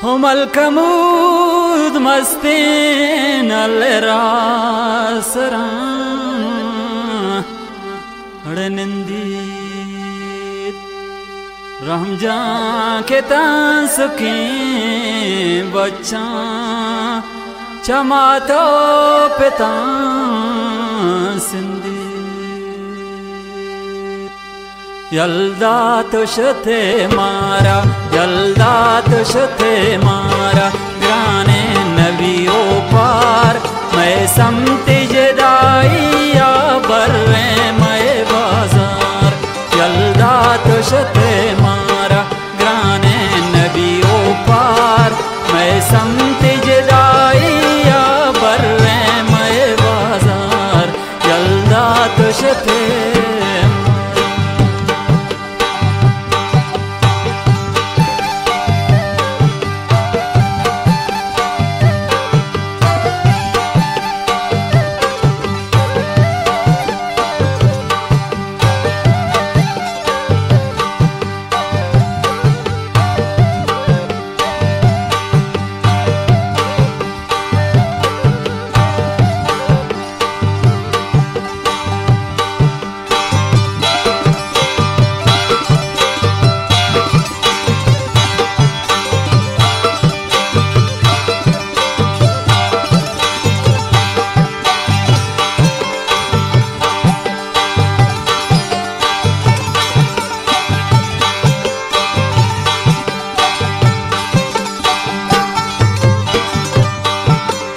मलकमूद मस्तीन अलरासरा निंदीत रहमजा के तांसुकी बच्चा चमातो पिता सिंदी यल्दा तुझते मारा यल्दा तुझते मारा ग्राने नबियों पार मैं समती जदाइया बर्रे मैं बाजार यल्दा तुझते मारा ग्राने नबियों पार मैं समती जदाइया बर्रे मैं बाजार यल्दा तुझते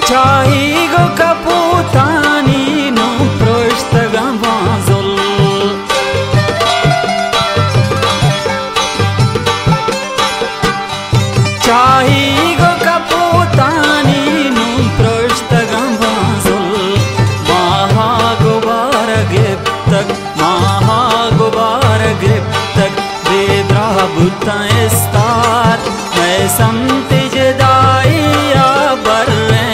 चाही गो कपूतानी नो पृष्ठगमाजुल चाही गो कपूतानी नो पृष्ठगमाजुल महागुबार गिप्तक बेद्रा बुता इस्तार मैं समती जदाइया बर्रे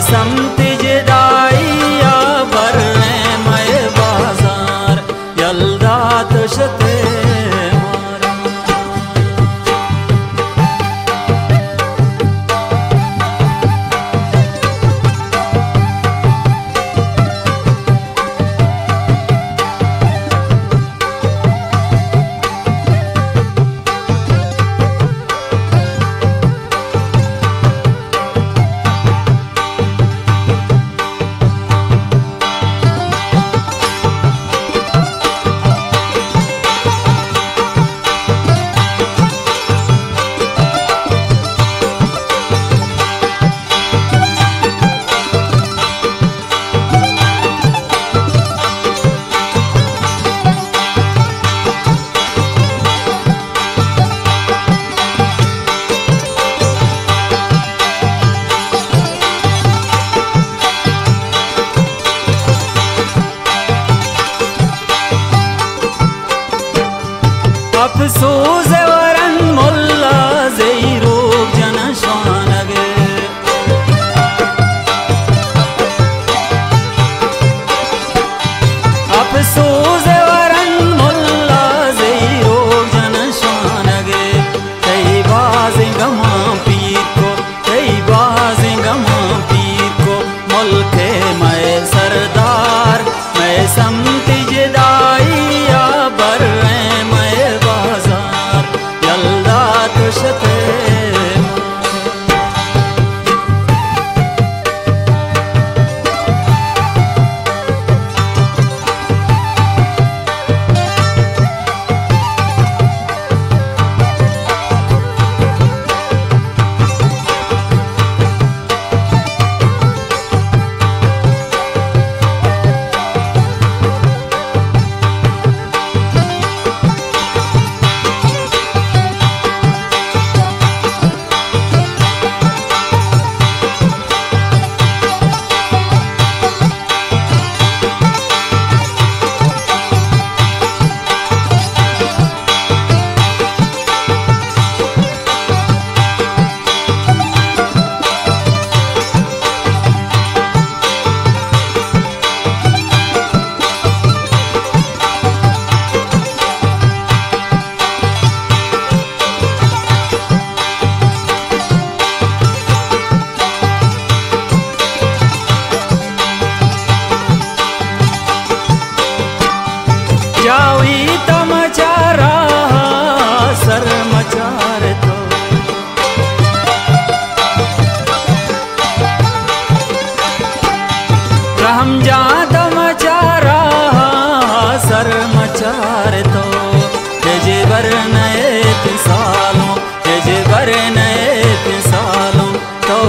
समती जदाइया बर्रे मैं बाजार यल्दा तुझते मारा अफसोस वरन मुल्ला ज़ैरो जनशानगे अफसोस वरन मुल्ला ज़ैरो जनशान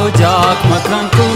जाक मखन तू